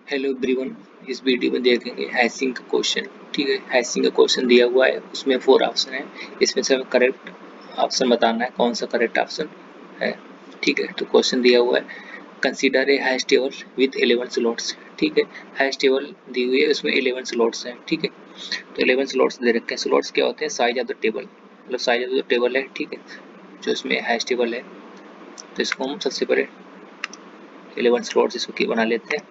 Hello everyone, इस video में देखेंगे हैशिंग का क्वेश्चन। ठीक है, हैशिंग का क्वेश्चन दिया हुआ है, उसमें 4 ऑप्शन है। इसमें से हमें करेक्ट ऑप्शन बताना है, कौन सा करेक्ट ऑप्शन है। ठीक है, तो क्वेश्चन दिया हुआ है, consider a hash table with 11 slots. ठीक है, हैश टेबल दी हुई है, उसमें 11 स्लॉट्स हैं। ठीक है, तो 11 स्लॉट्स दे रखे हैं। स्लॉट्स क्या होते हैं? साइज ऑफ द टेबल, मतलब साइज ऑफ द टेबल है। ठीक है, जो इसमें हैश टेबल है, तो इसको हम सबसे पहले 11 स्लॉट्स इसको बना लेते हैं।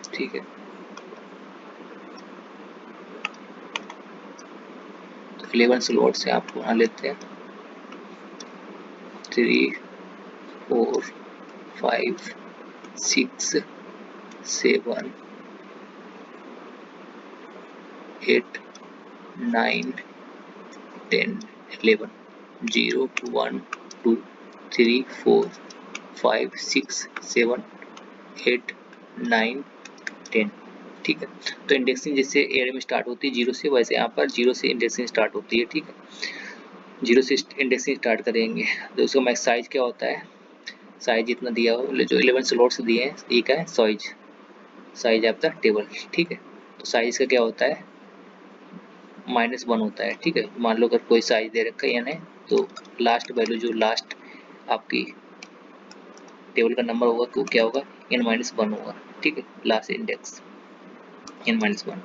ठीक है, 11 स्लॉट से आपको बना लेते हैं 3 4 5 6 7 8 9 10 11 0 1 2 3 4 5 6 7 8 9 10। ठीक है, तो इंडेक्सिंग जैसे एरे में स्टार्ट होती है 0 से, वैसे यहाँ पर 0 से इंडेक्सिंग स्टार्ट होती है। ठीक है, 0 से इंडेक्सिंग स्टार्ट करेंगे। तो उसका मैक्स साइज क्या होता है? साइज जितना दिया हो, जो 11 स्लॉट्स दिए हैं, ये क्या है? Size of the table. ठीक है, तो साइज का क्या होता है? -1 होता है। ठीक है, मान लो अगर कोई साइज दे रखा है n है, तो लास्ट वैल्यू, जो लास्ट आपकी टेबल का नंबर होगा, तो क्या होगा? n-1 होगा। ठीक है, लास्ट इंडेक्स n-1।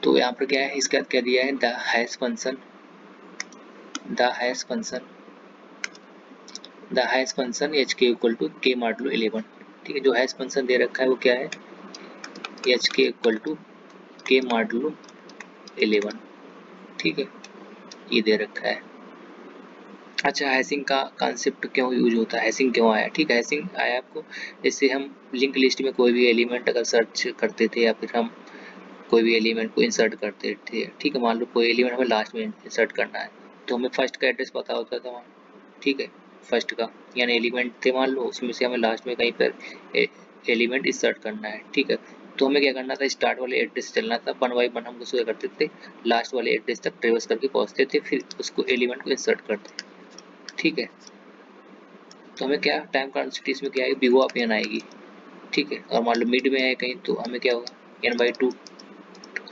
तो यहाँ पर क्या है, इसके बाद क्या दिया है? द हैश फंक्शन एच के इक्वल टू के मॉडुलो 11। ठीक है, जो हैश फंक्शन दे रखा है वो क्या है? एच के इक्वल टू के मॉडुलो 11। ठीक है, ये दे रखा है। अच्छा, हैशिंग का कॉन्सेप्ट क्यों यूज होता है? हैशिंग क्यों आया? ठीक है, हैशिंग आया आपको, जैसे हम लिंक लिस्ट में कोई भी एलिमेंट अगर सर्च करते थे, या फिर हम कोई भी एलिमेंट को इंसर्ट करते थे। ठीक है, मान लो कोई एलिमेंट हमें लास्ट में इंसर्ट करना है, तो हमें फर्स्ट का एड्रेस पता होता था वहाँ। ठीक है, फर्स्ट का यानी एलिमेंट थे मान लो, उसमें से हमें लास्ट में कहीं पर एलिमेंट इंसर्ट करना है। ठीक है, तो हमें क्या करना था? स्टार्ट वाले एड्रेस चलना था, 1 बाय 1 हम उसको करते थे, लास्ट वाले एड्रेस तक ट्रेवर्स करके पहुंचते थे, फिर उसको एलिमेंट को इंसर्ट करते। ठीक है, तो हमें क्या टाइम कॉन्स्टिट्यूशन में क्या है? बिग O ऑफ n आएगी। ठीक है, और मान लो मिड में है कहीं, तो हमें क्या होगा? n/2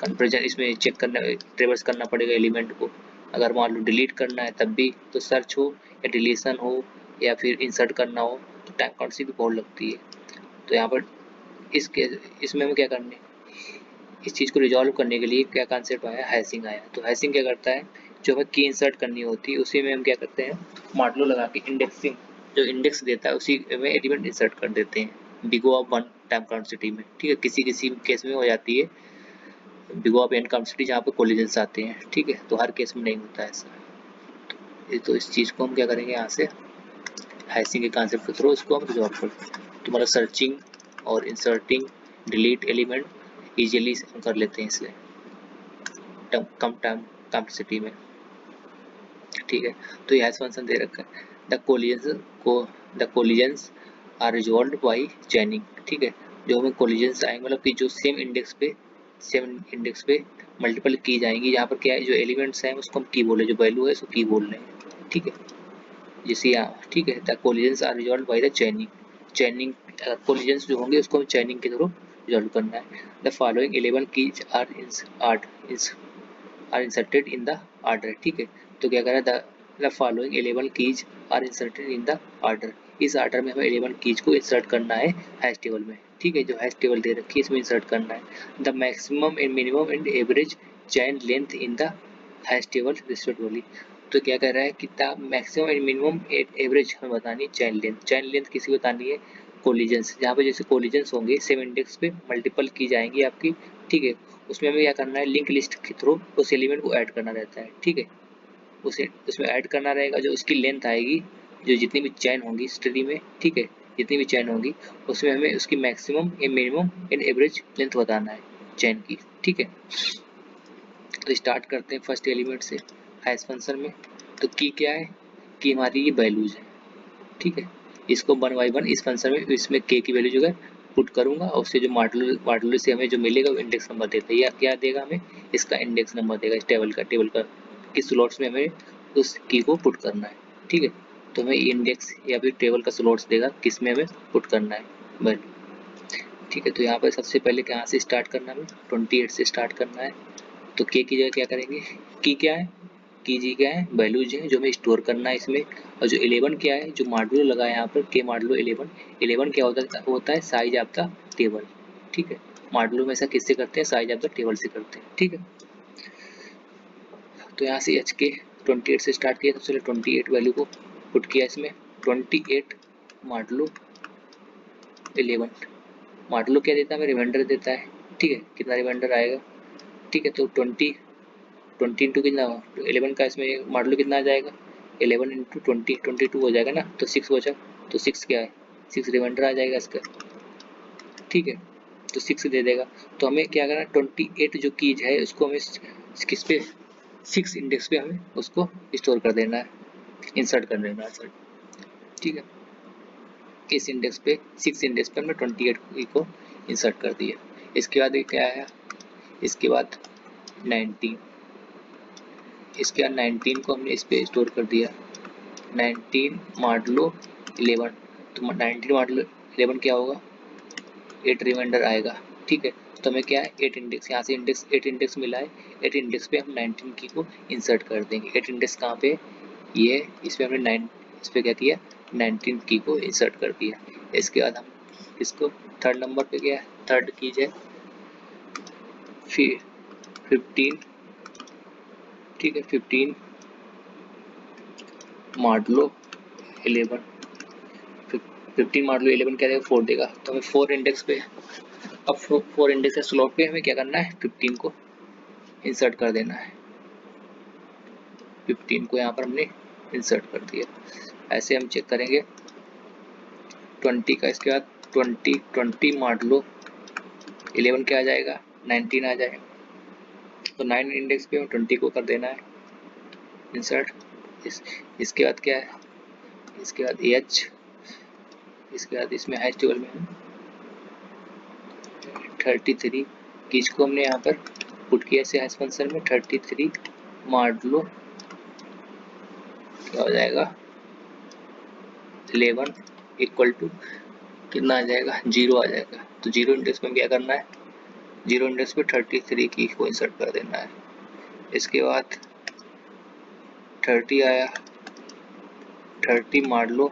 कंपेरिजन इसमें चेक करना, ट्रेवर्स करना पड़ेगा एलिमेंट को। अगर मान लो डिलीट करना है तब भी, तो सर्च हो या डिलीशन हो या फिर इंसर्ट करना हो, तो टाइम कॉन्स्टिट्यूशन भी बहुत लगती है। तो यहाँ पर इसमें हमें क्या करने, इस चीज़ को रिजॉल्व करने के लिए क्या कॉन्सेप्ट आया? हैशिंग आया। तो हैशिंग क्या करता है? जो हमें की इंसर्ट करनी होती है, उसी में हम क्या करते हैं? मॉडुलो लगा के इंडेक्सिंग, जो इंडेक्स देता है उसी में एलिमेंट इंसर्ट कर देते हैं big O of 1 time constitution में। ठीक है, किसी किसी केस में हो जाती है big O of n constitution जहाँ पे कोलिजन्स आते हैं। ठीक है, तो हर केस में नहीं होता है ऐसा। तो इस चीज़ को हम क्या करेंगे? यहाँ से हैशिंग के कॉन्सेप्ट के थ्रू इसको हम रिजॉल्व करते हैं। तो मतलब सर्चिंग और इंसर्टिंग, डिलीट एलिमेंट इजीली हम कर लेते हैं इससे कम टाइम कॉम्प्लेक्सिटी में। ठीक है, तो ये हैश फंक्शन दे रखा है, the collisions are resolved by chaining. ठीक है, जो हमें कोलिजन्स आएंगे, मतलब कि जो सेम इंडेक्स पे मल्टीपल की जाएंगी, यहाँ पर क्या है? जो एलिमेंट्स हैं उसको हम की बोले, जो वैल्यू है उसको की बोल रहे हैं। ठीक है, जैसे यहाँ। ठीक है, the collisions are resolved by the chaining collisions जो होंगे उसको चैनिंग के थ्रू रिजॉल्व करना है। The following 11 keys are inserted in the order. ठीक है, तो क्या करें? The following 11 keys are inserted in the order. इस ऑर्डर में हमें 11 कीज को इंसर्ट करना है हैश टेबल में। ठीक है, जो हैश टेबल दे रखी है इसमें इंसर्ट करना है। The maximum and minimum and average chain length in the hash table respectively. तो क्या कह रहा है कि the maximum and minimum average हमें बतानी है चैन लेंथ किसी बतानी है? कोलिजन्स, जहाँ पे जैसे कोलिजन्स होंगे सेम इंडेक्स पे मल्टीपल की जाएंगी आपकी। ठीक है, उसमें हमें क्या करना है? लिंक लिस्ट के थ्रू उस एलिमेंट को ऐड करना रहता है। ठीक है, उसे उसमें ऐड करना रहेगा, जो उसकी लेंथ आएगी, जो जितनी भी चैन होंगी इस ट्री में। ठीक है, जितनी भी चैन होंगी उसमें हमें उसकी मैक्सिमम या मिनिमम एंड एवरेज लेंथ बताना है चैन की। ठीक है, तो स्टार्ट करते हैं फर्स्ट एलिमेंट से हैश फंक्शन में। तो की क्या है? की हमारी ये वैल्यूज है। ठीक है, इसको 1 बाय 1 इस फंक्शन में, इसमें के की वैल्यू जो है पुट करूंगा, और उससे जो मॉडुलो से हमें जो मिलेगा वो इंडेक्स नंबर देता है, या क्या देगा हमें? इसका इंडेक्स नंबर देगा, इस टेबल का किस स्लॉट्स में हमें उस की को पुट करना है। ठीक है, तो हमें इंडेक्स या फिर टेबल का स्लॉट्स देगा किस में हमें पुट करना है वैल्यू। ठीक है, तो यहाँ पर सबसे पहले कहाँ से स्टार्ट करना है, 28 से स्टार्ट करना है। तो के की जगह क्या करेंगे, की क्या है, की जी क्या है, वैल्यूज है जो हमें स्टोर करना है इसमें। और जो 11 क्या है, जो मॉड्यूलो लगा है यहाँ पर, के मॉड्यूलो 11 क्या होता है साइज ऑफ द टेबल। ठीक है, मॉड्यूलो में ऐसा किससे करते हैं, साइज ऑफ द टेबल से करते हैं। ठीक है, तो यहाँ से एच के 28 से स्टार्ट किया, सबसे पहले 28 वैल्यू को पुट किया इसमें, 28 मॉड्यूलो 11। मॉड्यूलो क्या देता है, हमें रिमाइंडर देता है। ठीक है, कितना रिमाइंडर आएगा, ठीक है, तो 20 इंटू कितना, 11 का इसमें मॉडल कितना आ जाएगा, 11 इंटू 22 हो जाएगा ना, तो 6 बचा, तो 6 क्या है, 6 रिमाइंडर आ जाएगा इसका। ठीक है, तो 6 दे देगा। तो हमें क्या करना है, 28 जो कीज है उसको हमें किस पे, 6 इंडेक्स पे हमें उसको स्टोर कर देना है, इंसर्ट कर देना है सर। ठीक है, इस इंडेक्स पे 6 इंडेक्स पे हमने 28 को इंसर्ट कर दिया। इसके बाद ये क्या आया, इसके बाद 19, इसके बाद 19 को हमने इस पे स्टोर कर दिया, 19 मॉडलो 11। तो 19 मॉडलो 11 क्या होगा, 8 रिमाइंडर आएगा। ठीक है, तो हमें क्या है, 8 इंडेक्स, यहाँ से इंडेक्स 8 इंडेक्स मिला है, 8 इंडेक्स पे हम 19 की को इंसर्ट कर देंगे। 8 इंडेक्स कहाँ पे, ये इस पे हमने 9, इस पे क्या किया, 19 की को इंसर्ट कर दिया। इसके बाद हम इसको थर्ड नंबर पे गया, थर्ड कीज है 15। ठीक है, 15 मॉडलो 11, 15 मॉडलो 11 क्या देगा, 4 देगा। तो हमें 4 इंडेक्स पे, अब 4 इंडेक्स के स्लॉट पे हमें क्या करना है, 15 को इंसर्ट कर देना है। 15 को यहाँ पर हमने इंसर्ट कर दिया। ऐसे हम चेक करेंगे 20 का, इसके बाद 20 मॉडलो 11 क्या आ जाएगा, 19 आ जाएगा। तो 9 इंडेक्स पे 20 को कर देना है इंसर्ट। इसके बाद क्या है, इसके बाद एच, इसके बाद इसमें हैश टेबल में 33 कीज को हमने यहाँ पर पुट किया इसे हैश फंक्शन में, 33 मॉडलो क्या हो जाएगा 11 इक्वल टू कितना आ जाएगा, 0 आ जाएगा। तो 0 इंडेक्स में क्या करना है, 0 इंडेक्स पे 33 की को इंसर्ट कर देना है। इसके बाद 30 आया, 30 मॉडलो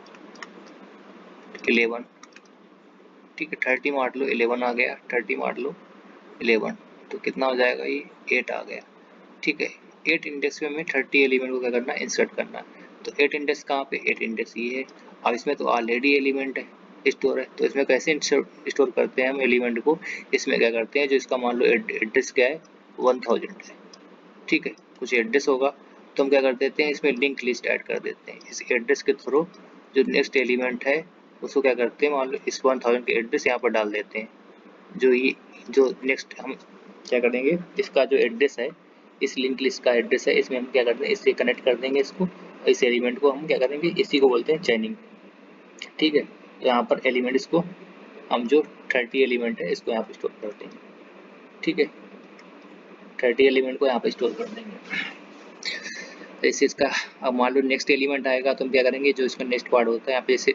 11। ठीक है, 30 मॉडलो 11 आ गया, 30 मॉडलो 11, तो कितना हो जाएगा, ये 8 आ गया। ठीक है, 8 इंडेक्स में हमें 30 एलिमेंट को क्या करना है, इंसर्ट करना है। तो 8 इंडेक्स कहाँ पे, 8 इंडेक्स ये है। अब इसमें तो ऑलरेडी एलिमेंट है, स्टोर है, तो इसमें कैसे स्टोर करते हैं हम एलिमेंट को, इसमें क्या करते हैं, जो इसका मान लो एड्रेस क्या है 1000 है। ठीक है, कुछ एड्रेस होगा तो हम क्या कर देते हैं, इसमें लिंक लिस्ट ऐड कर देते हैं। इस एड्रेस के थ्रू जो नेक्स्ट एलिमेंट है उसको क्या करते हैं, मान लो इस 1000 के एड्रेस यहाँ पर डाल देते हैं। जो ये जो नेक्स्ट हम क्या करेंगे, इसका जो एड्रेस है, इस लिंक लिस्ट का एड्रेस है, इसमें हम क्या करते हैं, इससे कनेक्ट कर देंगे इसको, इस एलिमेंट को हम क्या करेंगे, इसी को बोलते हैं चैनिंग। ठीक है, तो यहाँ पर एलिमेंट इसको हम जो 30 एलिमेंट है इसको यहाँ पे स्टोर कर देंगे। ठीक है, 30 एलिमेंट को यहाँ पे स्टोर कर देंगे। जैसे इसका अब मान लो नेक्स्ट एलिमेंट आएगा तो हम क्या करेंगे, जो इसका नेक्स्ट पार्ट होता है यहाँ पे, जैसे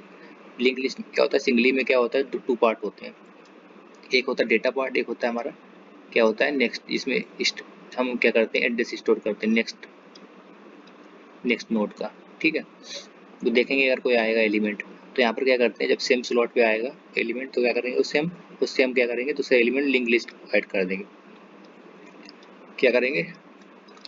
लिंक लिस्ट क्या होता है, सिंगली में क्या होता है, टू पार्ट होते हैं, एक होता है डेटा पार्ट, एक होता है हमारा क्या होता है नेक्स्ट। इसमें हम क्या करते हैं, एड्रेस स्टोर करते हैं नेक्स्ट नोड का। ठीक है, तो देखेंगे अगर कोई आएगा एलिमेंट, तो यहाँ पर क्या करते हैं, जब सेम स्लॉट पे आएगा एलिमेंट तो क्या करेंगे, उससे हम क्या करेंगे, दूसरा एलिमेंट लिंक लिस्ट ऐड कर देंगे। क्या करेंगे,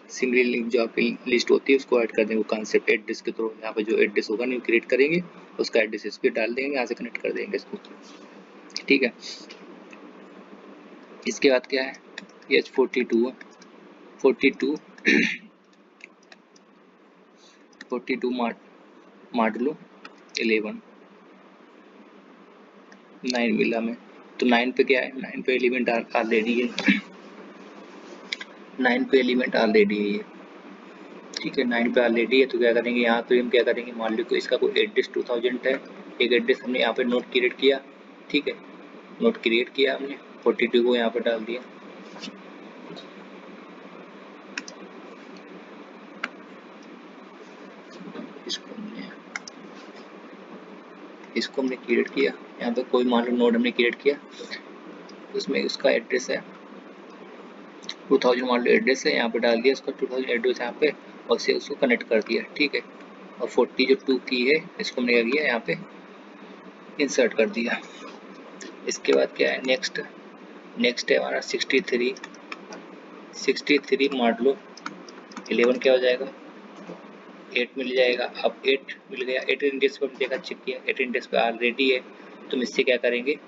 सिंगल लिंक जो आपकी लिस्ट होती है उसको ऐड कर देंगे, वो कॉन्सेप्ट एड्रेस के थ्रू। यहाँ पे जो एड्रेस होगा न्यू क्रिएट करेंगे, उसका एड्रेस इस पर डाल देंगे, यहाँ से कनेक्ट कर देंगे इसको। ठीक है, इसके बाद क्या है, एच 42 मॉडलो 11 9 मिला में। तो 9 पे क्या है, 9 पे एलिमेंट ऑलरेडी है, 9 पे एलिमेंट ऑलरेडी है ये। ठीक है, 9 पे ऑलरेडी है, तो क्या करेंगे, यहाँ पे हम क्या करेंगे, मान लो इसका कोई एड्रेस 2000 है, एक एड्रेस हमने यहाँ पे नोट क्रिएट किया। ठीक है, नोट क्रिएट किया हमने, 42 को यहाँ पे डाल दिया। इसको हमने क्रिएट किया, यहाँ पे कोई मान लो नोड हमने क्रिएट किया, उसमें उसका एड्रेस है 2000 मान लो एड्रेस है, यहाँ पे डाल दिया उसका 2000 एड्रेस यहाँ पे और से उसको कनेक्ट कर दिया, ठीक है। और 40 जो 2 की है इसको हमने क्या किया यहाँ पे इंसर्ट कर दिया। इसके बाद क्या है नेक्स्ट है हमारा 63 मॉडलो 11 क्या हो जाएगा 8 मिल जाएगा। अब 8 मिल गया, 8 इंडेक्स पर देखा चेक किया 8 इंडेक्स पे ऑलरेडी है, तो हम इससे क्या करेंगे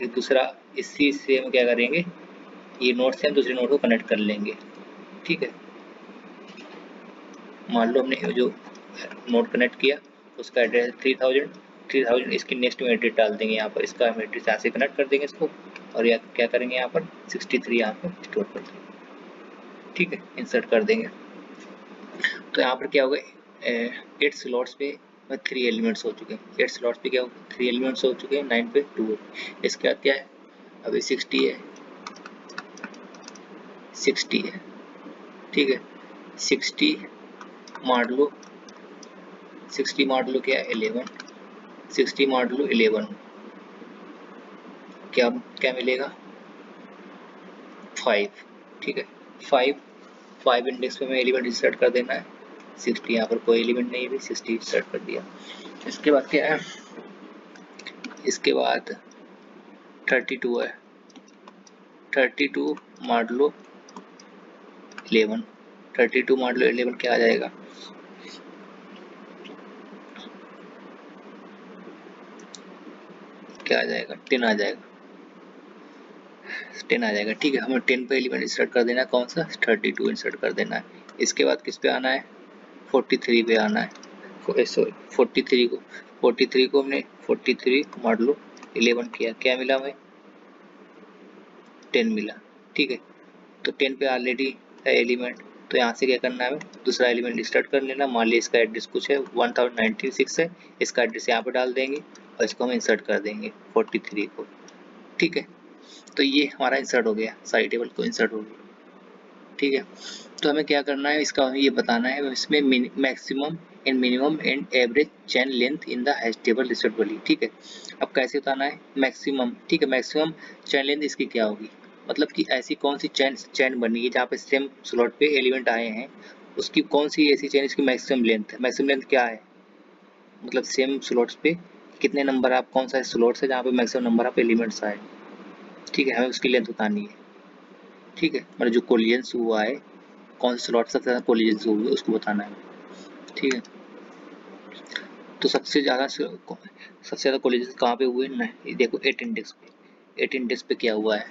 एक दूसरा इसी से हम क्या करेंगे ये नोड से हम दूसरे नोड को कनेक्ट कर लेंगे, ठीक है। मान लो हमने जो नोड कनेक्ट किया उसका एड्रेस 3000 इसकी नेक्स्ट में एड्रेस डाल देंगे यहाँ पर, इसका हम एड्रेस यहाँ से कनेक्ट कर देंगे इसको और या क्या करेंगे यहाँ पर 63 यहाँ पर स्टोर कर देंगे, ठीक है, इंसर्ट कर देंगे। तो यहाँ पर क्या होगा 8 स्लॉट्स पे 3 एलिमेंट्स हो चुके हैं, 8 स्लॉट्स पे क्या होगा 3 एलिमेंट्स हो चुके हैं, 9 पे 2। इसके बाद क्या है अभी 60 है, ठीक है। 60 मॉडलो क्या है 11, 60 मॉडलो 11 क्या क्या मिलेगा 5, ठीक है। 5 इंडेक्स पे हमें एलिमेंट इंसर्ट कर देना है, 60 यहाँ पर कोई एलिमेंट नहीं है 60 इंसर्ट कर दिया। इसके बाद क्या है इसके बाद 32 है, 32 मॉडलो 11, 32 मॉडलो 11 क्या आ जाएगा क्या आ जाएगा 10 आ जाएगा, 10 आ जाएगा, ठीक है। हमें 10 पे एलिमेंट इंसर्ट कर देना है, कौन सा 32 इंसर्ट कर देना है। इसके बाद किस पे आना है 43 पे आना है, सॉरी 43 को हमने 43 मॉडलो 11 किया, क्या मिला हमें 10 मिला, ठीक है। तो 10 पे ऑलरेडी है एलिमेंट, तो यहाँ से क्या करना है हमें दूसरा एलिमेंट इंसर्ट कर लेना। मान लीजिए इसका एड्रेस कुछ है 1096 है, इसका एड्रेस यहाँ पे डाल देंगे और इसको हम इंसर्ट कर देंगे 43 को, ठीक है। तो ये हमारा इंसर्ट हो गया, सारी टेबल को इंसर्ट हो गया, ठीक है। तो हमें क्या करना है इसका हमें ये बताना है इसमें maximum and minimum and average chain length in the hash table respectively, ठीक है। अब कैसे बताना है मैक्सिमम, ठीक है। मैक्सिमम चेन लेंथ इसकी क्या होगी, मतलब कि ऐसी कौन सी चेन बनी है जहाँ पे सेम स्लॉट पे एलिमेंट आए हैं, उसकी कौन सी ऐसी चेन इसकी मैक्सिमम लेंथ है। मैक्सिमम लेंथ क्या है मतलब सेम स्लॉट्स पे कितने नंबर आप कौन सा स्लॉट्स है जहाँ पे मैक्सिमम नंबर ऑफ एलिमेंट्स आए, ठीक है। हमें उसकी लेंथ बतानी है, ठीक है। मतलब जो कोलिजन्स हुआ है कौन से स्लॉट सबसे ज़्यादा कोलिजन्स हुए उसको बताना है, ठीक है। तो सबसे ज़्यादा कोलिजन्स कहाँ पे हुए ना, ये देखो 8 इंडेक्स पे, 8 इंडेक्स पे क्या हुआ है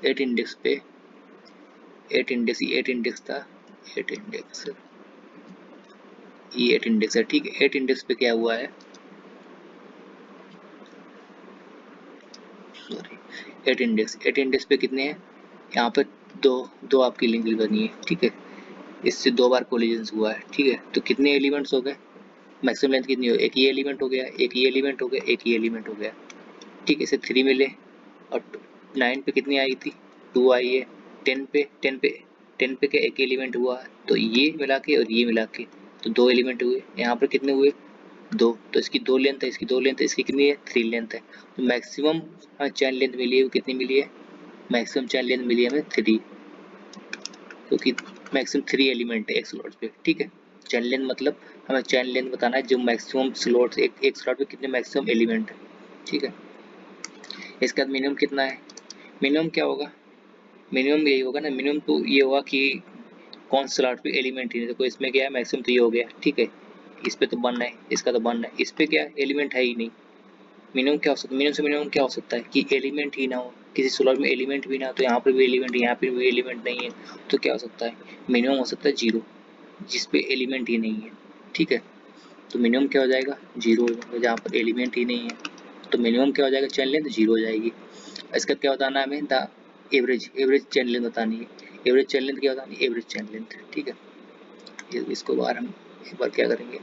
8 इंडेक्स पे 8 इंडेक्स ये 8 इंडेक्स था 8 इंडेक्स ये 8 इंडेक्स है, ठीक है। 8 इंडेक्स पे क्या हुआ है सॉरी 8 इंडेक्स पे कितने हैं यहाँ पे दो आपकी लिंक बनी है, ठीक है। इससे 2 बार कोलिजन्स हुआ है, ठीक है। तो कितने एलिमेंट्स हो गए मैक्सिमम लेंथ कितनी हो, एक ये एलिमेंट हो गया, एक ये एलिमेंट हो गया, एक ये एलिमेंट हो गया, ठीक है। इसे 3 मिले और 9 पे कितनी आई थी 2 आई है। 10 पे क्या एक एलिमेंट हुआ, तो ये मिला के और ये मिला के तो 2 एलिमेंट हुए। यहाँ पर कितने हुए 2, तो इसकी 2 लेंथ है, इसकी 2 लेंथ है, इसकी कितनी है 3 लेंथ है। तो मैक्सिमम चैन लेंथ मिली है वो कितनी मिली है मैक्सिमम चैन लेंथ मिली है हमें 3, क्योंकि मैक्सिमम 3 एलिमेंट है एक स्लॉट पे, ठीक है। चैन लेंथ मतलब हमें चैन लेंथ बताना है जो मैक्सिमम स्लॉट एक स्लॉट पे कितने मैक्सिमम एलिमेंट है, ठीक है। इसके बाद मिनिमम कितना है, मिनिमम क्या होगा मिनिमम यही होगा ना, मिनिमम तो ये होगा कि कौन स्लॉट पे एलिमेंट ही नहीं, देखो इसमें क्या है मैक्सिमम तो ये हो गया, ठीक है। इस पे तो बनना है, इसका तो बनना है, इस पे क्या एलिमेंट है ही नहीं। मिनिमम क्या हो सकता है मिनिमम से मिनिमम क्या हो सकता है कि एलिमेंट ही ना हो, किसी स्लॉट में एलिमेंट भी ना हो, तो यहाँ पर भी एलिमेंट यहाँ पर भी एलिमेंट नहीं है, तो क्या हो सकता है मिनिमम हो सकता है 0 जिस पे एलिमेंट ही नहीं है, ठीक है। तो मिनिमम क्या हो जाएगा 0 हो जाएगा जहाँ पर एलिमेंट ही नहीं है, तो मिनिमम क्या हो जाएगा चैन लेंथ 0 हो जाएगी। इसका क्या बताना है हमें द एवरेज चैन लेंथ बतानी है। एवरेज चैन लेंथ क्या बतानी है एवरेज चैन लेंथ, ठीक है। इसको बार हम एक बार क्या करेंगे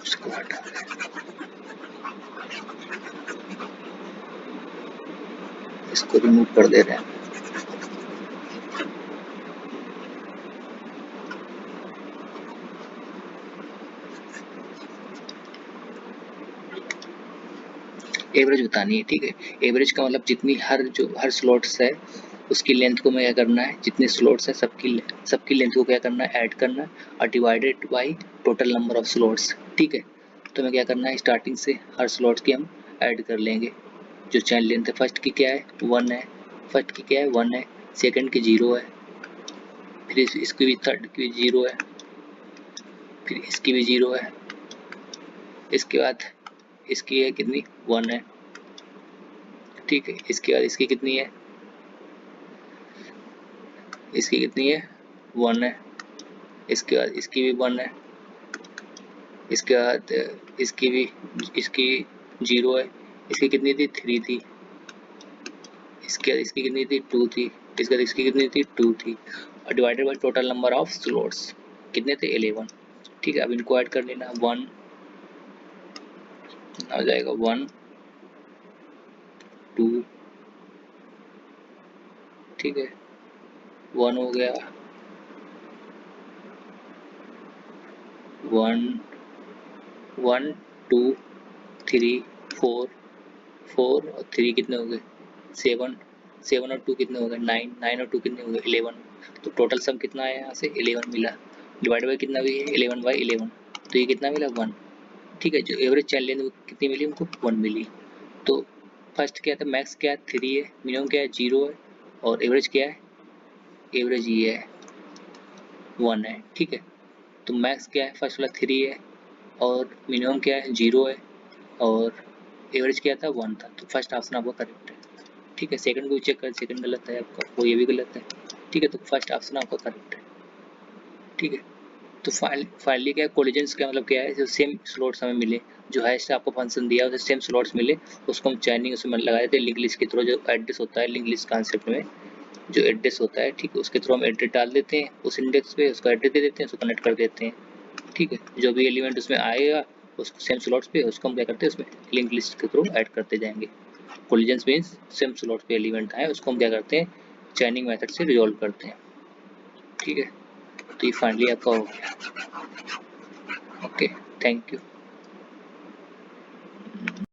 इसको हटा इसको रिमूव कर दे रहे हैं। एवरेज बतानी है, ठीक है। एवरेज का मतलब जितनी हर स्लॉट्स है उसकी लेंथ को मैं क्या करना है, जितने स्लॉट्स है सबकी लेंथ को क्या करना है, ऐड करना है और divided by total number of slots, ठीक है। तो मैं क्या करना है, स्टार्टिंग से हर स्लॉट की हम ऐड कर लेंगे। जो चैन लेंथ है फर्स्ट की क्या है 1 है, फर्स्ट की क्या है 1 है, सेकंड की 0 है, फिर इसकी भी थर्ड की भी 0 है, फिर इसकी भी 0 है, इसके बाद इसकी है कितनी 1 है, ठीक है। इसके बाद इसकी कितनी है, इसकी कितनी है 1 है, इसके बाद इसकी भी 1 है, इसके बाद इसकी 0 है, इसकी कितनी थी 3 थी, इसके बाद इसकी कितनी थी 2 थी, इसके बाद इसकी कितनी थी 2 थी और divided by total number of slots कितने थे 11, ठीक है। अब इनको ऐड कर लेना 1 आ जाएगा 1 2, ठीक है 1 हो गया 1 1 2 3 4 4 और 3 कितने हो गए 7 7 और 2 कितने हो गए 9 9 और 2 कितने हो गए 11। तो टोटल सम कितना आया यहाँ से 11 मिला, डिवाइड बाई कितना भी है 11/11, तो ये कितना मिला 1, ठीक है। जो एवरेज चैन लेंथ कितनी मिली हमको 1 मिली। तो फर्स्ट क्या था मैक्स क्या है 3 है, मिनिमम क्या है 0 है और एवरेज क्या है, एवरेज ये है 1 है, ठीक है। तो मैक्स क्या है फर्स्ट वाला 3 है और मिनिमम क्या है 0 है और एवरेज क्या था 1 था, तो फर्स्ट ऑप्शन आपका करेक्ट है, ठीक है। सेकंड को चेक कर, सेकंड गलत है आपका, वो ये भी गलत है, ठीक है। तो फर्स्ट ऑप्शन आपका करेक्ट है, ठीक है। तो फाइनली क्या है कोलिजन्स का मतलब क्या है, जो सेम स्लॉट्स हमें मिले, जो हाईएस्ट आपको फंक्शन दिया उसे सेम स्लॉट्स मिले, उसको हम चैनिंग उसमें लगा देते हैं लिंक लिस्ट के थ्रू। जो एड्रेस होता है लिंक लिस्ट कॉन्सेप्ट में जो एड्रेस होता है, ठीक है, उसके थ्रू हम एड्रेस डाल देते हैं उस इंडेक्स पे, उसका एड्रेस दे देते हैं, उसको कनेक्ट कर देते हैं, ठीक है। जो भी एलिमेंट उसमें आएगा उसको सेम स्लॉट्स पे उसको हम क्या करते हैं उसमें लिंक लिस्ट के थ्रू ऐड करते जाएंगे। कोलिजन्स मीन्स सेम स्लॉट पे एलिमेंट आए उसको हम क्या करते हैं चैनिंग मेथड से रिजॉल्व करते हैं, ठीक है। तो ये फाइनली आपका हो गया, ओके, थैंक यू।